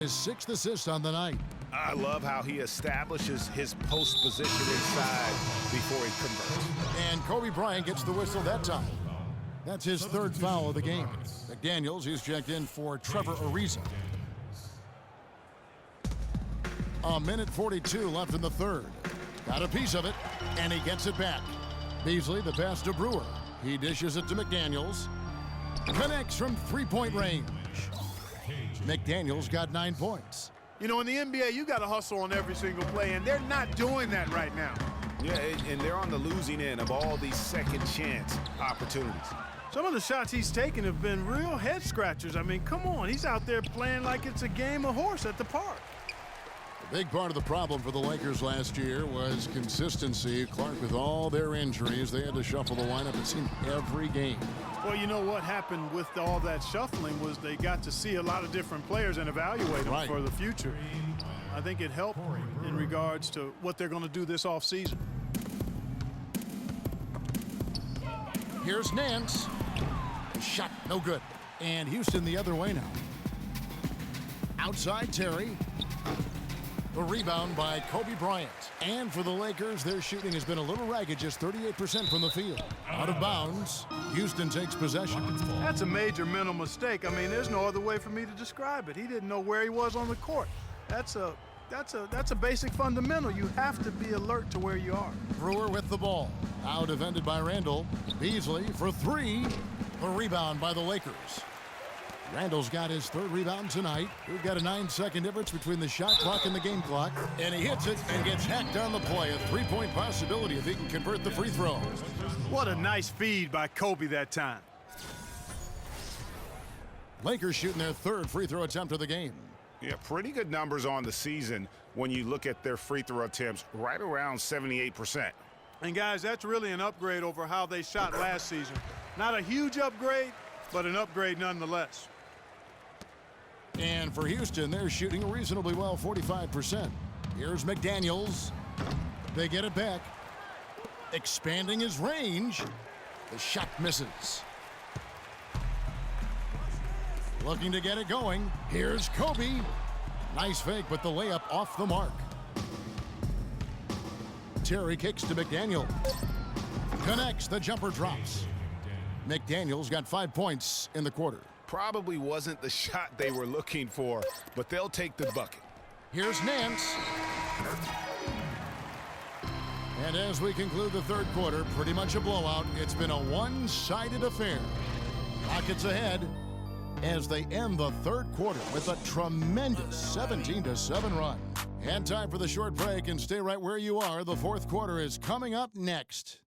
His 6th assist on the night. I love how he establishes his post position inside before he converts. And Kobe Bryant gets the whistle that time. That's his 3rd foul of the game. McDaniels, who's checked in for Trevor Ariza. A minute 42 left in the 3rd. Got a piece of it, and he gets it back. Beasley, the pass to Brewer. He dishes it to McDaniels. Connects from 3-point range. McDaniels got 9 points. You know, in the NBA, you got to hustle on every single play, and they're not doing that right now. Yeah, and they're on the losing end of all these second chance opportunities. Some of the shots he's taken have been real head scratchers. I mean, come on, he's out there playing like it's a game of horse at the park. A big part of the problem for the Lakers last year was consistency. Clark, with all their injuries, they had to shuffle the lineup, it seemed, every game. Well, you know what happened with all that shuffling was they got to see a lot of different players and evaluate them for the future. I think it helped in regards to what they're going to do this offseason. Here's Nance. Shot no good. And Houston the other way now. Outside Terry. The rebound by Kobe Bryant. And for the Lakers, their shooting has been a little ragged, just 38% from the field. Out of bounds, Houston takes possession. That's a major mental mistake. I mean, there's no other way for me to describe it. He didn't know where he was on the court. That's a basic fundamental. You have to be alert to where you are. Brewer with the ball. Now defended by Randall. Beasley for 3. The rebound by the Lakers. Randall's got his 3rd rebound tonight. We've got a 9-second difference between the shot clock and the game clock. And he hits it and gets hacked on the play. A 3-point possibility if he can convert the free throw. What a nice feed by Kobe that time. Lakers shooting their 3rd free throw attempt of the game. Yeah, pretty good numbers on the season when you look at their free throw attempts, right around 78%. And guys, that's really an upgrade over how they shot last season. Not a huge upgrade, but an upgrade nonetheless. And for Houston, they're shooting reasonably well, 45%. Here's McDaniels. They get it back. Expanding his range. The shot misses. Looking to get it going. Here's Kobe. Nice fake, but the layup off the mark. Terry kicks to McDaniel. Connects, the jumper drops. McDaniels got 5 points in the quarter. Probably wasn't the shot they were looking for, but they'll take the bucket. Here's Nance. And as we conclude the 3rd quarter, pretty much a blowout. It's been a one-sided affair. Rockets ahead as they end the 3rd quarter with a tremendous 17-7 run. And time for the short break, and stay right where you are. The 4th quarter is coming up next.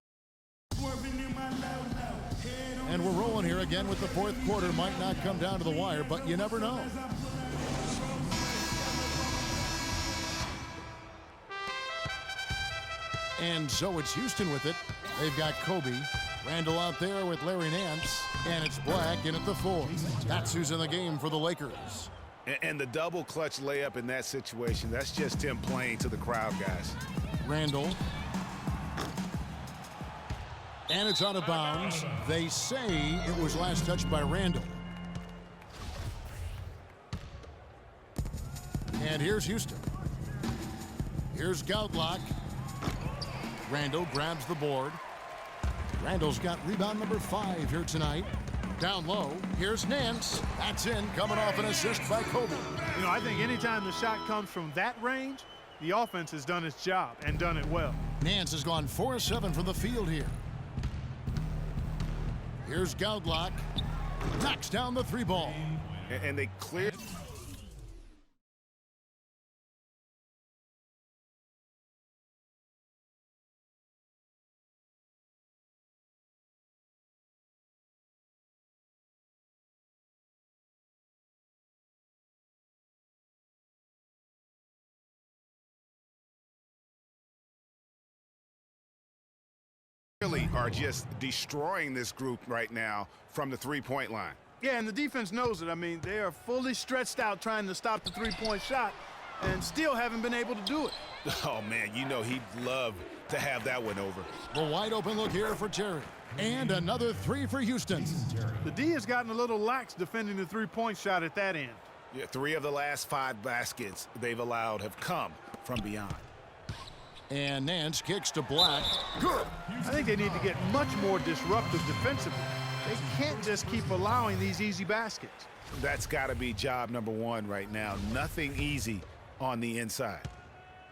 And we're rolling here again with the 4th quarter. Might not come down to the wire, but you never know. And so it's Houston with it. They've got Kobe. Randall out there with Larry Nance. And it's Black in at the 4. That's who's in the game for the Lakers. And the double clutch layup in that situation, that's just him playing to the crowd, guys. Randall. And it's out of bounds. They say it was last touched by Randall. And here's Houston. Here's Gaudlock. Randall grabs the board. Randall's got rebound number 5 here tonight. Down low, here's Nance. That's in, coming off an assist by Kobe. You know, I think anytime the shot comes from that range, the offense has done its job and done it well. Nance has gone 4-7 from the field here. Here's Gaudlock. Knocks down the 3 ball. And they cleared. Really are just destroying this group right now from the 3-point line. Yeah, and the defense knows it. I mean, they are fully stretched out trying to stop the 3-point shot and still haven't been able to do it. Oh, man, you know he'd love to have that one over. The wide open look here for Terry. And another 3 for Houston. The D has gotten a little lax defending the 3-point shot at that end. Yeah, 3 of the last 5 baskets they've allowed have come from beyond. And Nance kicks to Black. Good. I think they need to get much more disruptive defensively. They can't just keep allowing these easy baskets. That's got to be job number 1 right now. Nothing easy on the inside.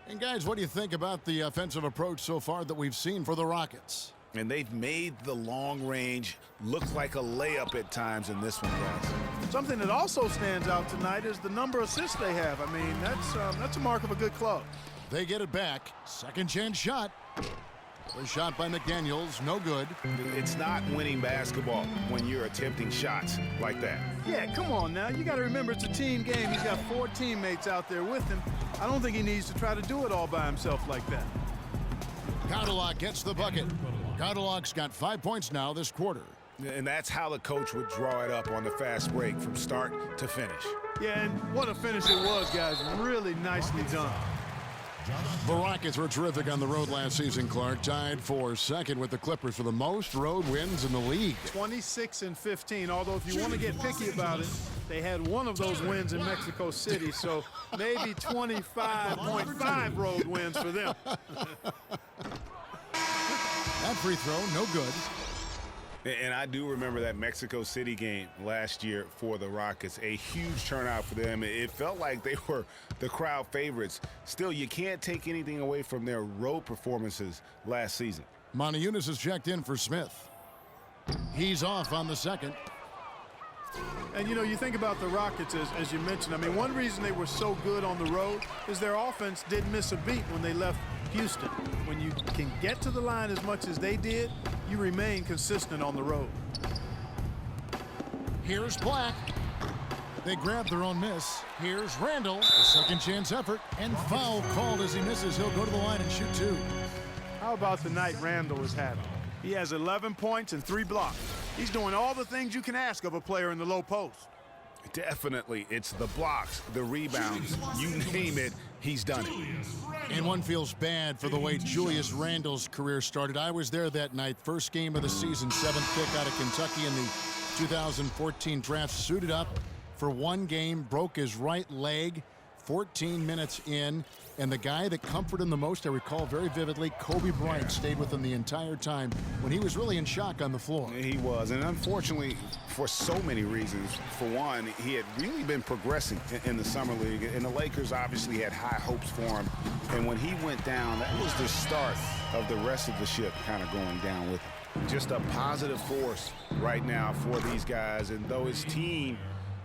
And guys, what do you think about the offensive approach so far that we've seen for the Rockets? And they've made the long range look like a layup at times in this one, guys. Something that also stands out tonight is the number of assists they have. I mean, that's a mark of a good club. They get it back. Second chance shot. The shot by McDaniels, no good. It's not winning basketball when you're attempting shots like that. Yeah, come on now. You got to remember it's a team game. He's got 4 teammates out there with him. I don't think he needs to try to do it all by himself like that. Gaudelot gets the bucket. Gaudelot's got 5 points now this quarter. And that's how the coach would draw it up on the fast break from start to finish. Yeah, and what a finish it was, guys. Really nicely done. The Rockets were terrific on the road last season, Clark. Tied for second with the Clippers for the most road wins in the league. 26-15, although if you want to get picky about it, they had one of those wins in Mexico City, so maybe 25.5 road wins for them. That free throw, no good. And I do remember that Mexico City game last year for the Rockets. A huge turnout for them. It felt like they were the crowd favorites. Still, you can't take anything away from their road performances last season. Moniunas has checked in for Smith. He's off on the second. And, you know, you think about the Rockets, as you mentioned. I mean, one reason they were so good on the road is their offense didn't miss a beat when they left Houston. When you can get to the line as much as they did, you remain consistent on the road. Here's Black. They grab their own miss. Here's Randall. A second chance effort. And foul called as he misses. He'll go to the line and shoot 2. How about the night Randall is having? He has 11 points and 3 blocks. He's doing all the things you can ask of a player in the low post. Definitely. It's the blocks, the rebounds. You name it, he's done it. And one feels bad for the way Julius Randle's career started. I was there that night. First game of the season, 7th pick out of Kentucky in the 2014 draft. Suited up for one game, broke his right leg 14 minutes in. And the guy that comforted him the most, I recall very vividly, Kobe Bryant stayed with him the entire time when he was really in shock on the floor. He was, and unfortunately, for so many reasons. For one, he had really been progressing in the Summer League, and the Lakers obviously had high hopes for him. And when he went down, that was the start of the rest of the ship kind of going down with him. Just a positive force right now for these guys, and though his team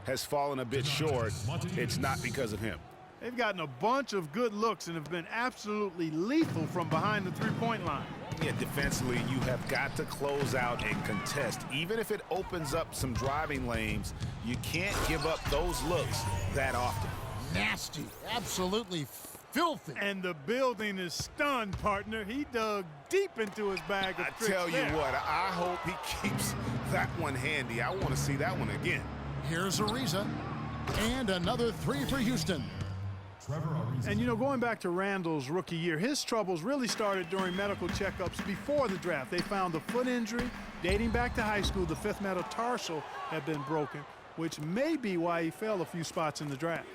has fallen a bit short, it's not because of him. They've gotten a bunch of good looks and have been absolutely lethal from behind the three-point line. Yeah, defensively, you have got to close out and contest. Even if it opens up some driving lanes, you can't give up those looks that often. Nasty, absolutely filthy. And the building is stunned, partner. He dug deep into his bag of tricks. I tell you what, I hope he keeps that one handy. I want to see that one again. Here's Ariza, and another 3 for Houston. And, you know, going back to Randall's rookie year, his troubles really started during medical checkups before the draft. They found a foot injury dating back to high school. The 5th metatarsal had been broken, which may be why he fell a few spots in the draft.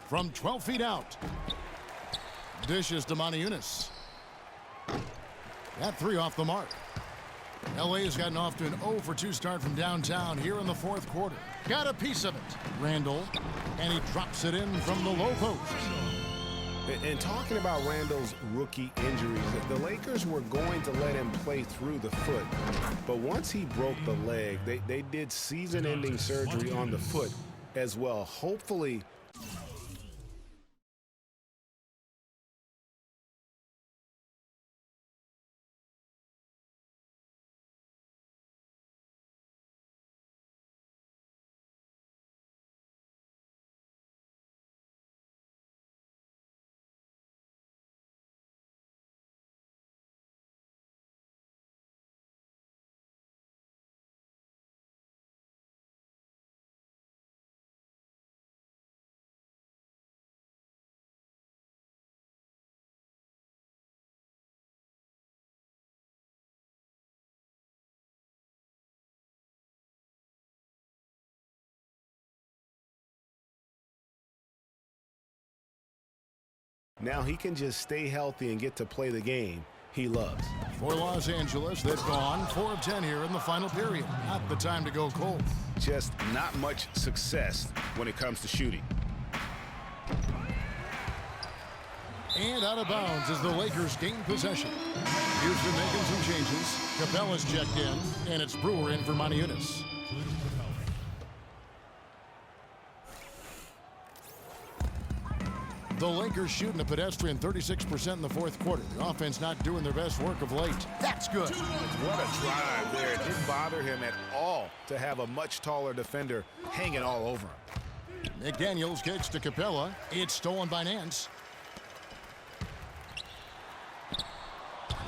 From 12 feet out, dishes to Moniunas. That 3 off the mark. LA has gotten off to an 0 for 2 start from downtown here in the 4th quarter. Got a piece of it. Randall, and he drops it in from the low post. And talking about Randall's rookie injuries, the Lakers were going to let him play through the foot. But once he broke the leg, they did season-ending surgery on the foot as well. Hopefully Now he can just stay healthy and get to play the game he loves. For Los Angeles, they've gone 4 of 10 here in the final period. Not the time to go cold. Just not much success when it comes to shooting. And out of bounds as the Lakers gain possession. Houston making some changes. Capella's checked in, and it's Brewer in for Moniunas. The Lakers shooting a pedestrian 36% in the fourth quarter. The offense not doing their best work of late. That's good. What a drive there. It didn't bother him at all to have a much taller defender hanging all over him. McDaniels kicks to Capella. It's stolen by Nance.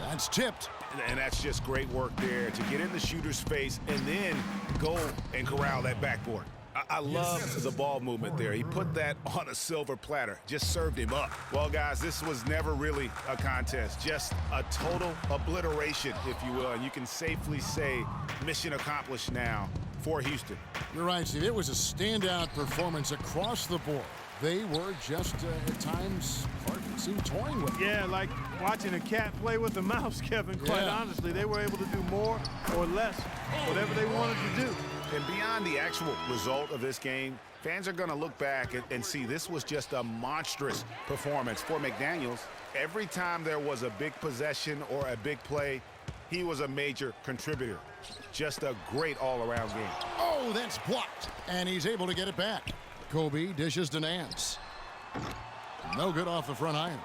That's tipped. And that's just great work there to get in the shooter's face and then go and corral that backboard. I love the ball movement there. He put that on a silver platter, just served him up. Well, guys, this was never really a contest, just a total obliteration, if you will. And you can safely say mission accomplished now for Houston. You're right, Steve. It was a standout performance across the board. They were just, at times, Clark seemed toying with it. Yeah, like watching a cat play with a mouse, Kevin, quite honestly. They were able to do more or less, whatever they wanted to do. And beyond the actual result of this game, fans are going to look back and see this was just a monstrous performance for McDaniels. Every time there was a big possession or a big play, he was a major contributor. Just a great all-around game. Oh, that's blocked. And he's able to get it back. Kobe dishes to Nance. No good off the front iron.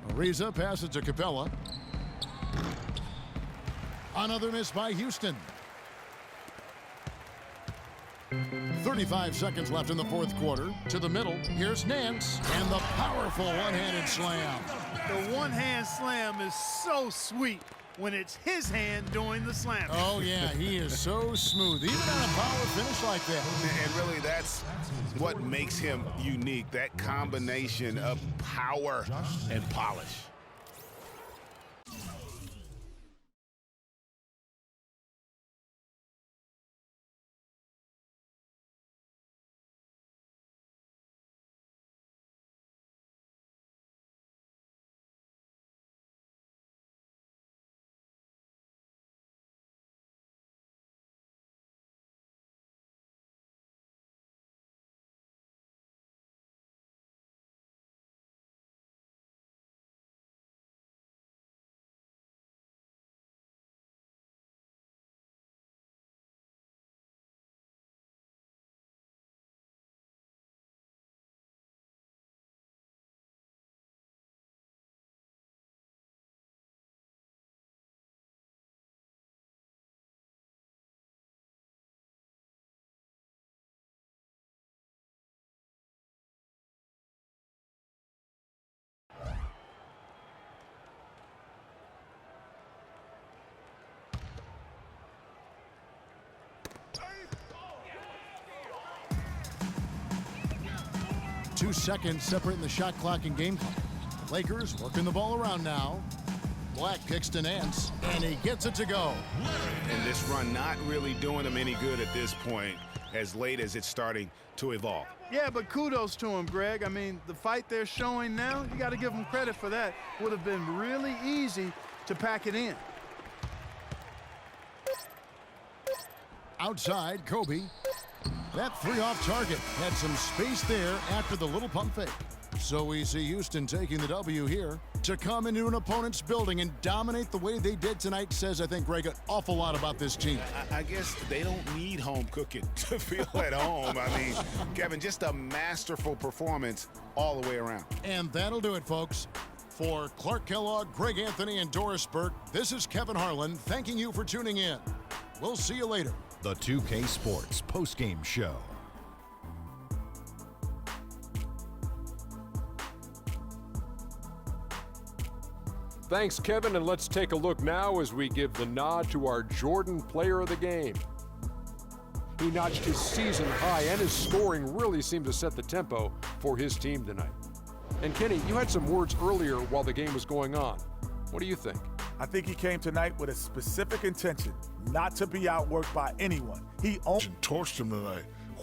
Ariza passes to Capella. Another miss by Houston. 35 seconds left in the fourth quarter. To the middle, here's Nance, and the powerful one-handed slam. The one-hand slam is so sweet when it's his hand doing the slam. Oh, yeah, he is so smooth, even on a power finish like that. And really, that's what makes him unique, that combination of power and polish. Two seconds separating the shot clock and game clock. Lakers working the ball around now. Black kicks to Nance, and he gets it to go. And this run not really doing him any good at this point, as late as it's starting to evolve. Yeah, but kudos to him, Greg. I mean, the fight they're showing now, you got to give them credit for that. Would have been really easy to pack it in. Outside, Kobe. That three off target had some space there after the little pump fake. So we see Houston taking the W here. To come into an opponent's building and dominate the way they did tonight says, I think, Greg, an awful lot about this team. I guess they don't need home cooking to feel at home. I mean, Kevin, just a masterful performance all the way around. And that'll do it, folks. For Clark Kellogg, Greg Anthony, and Doris Burke, this is Kevin Harlan thanking you for tuning in. We'll see you later. The 2K Sports postgame show. Thanks, Kevin, and let's take a look now as we give the nod to our Jordan Player of the Game. He notched his season high, and his scoring really seemed to set the tempo for his team tonight. And Kenny, you had some words earlier while the game was going on. What do you think? I think he came tonight with a specific intention, not to be outworked by anyone. He torched him tonight.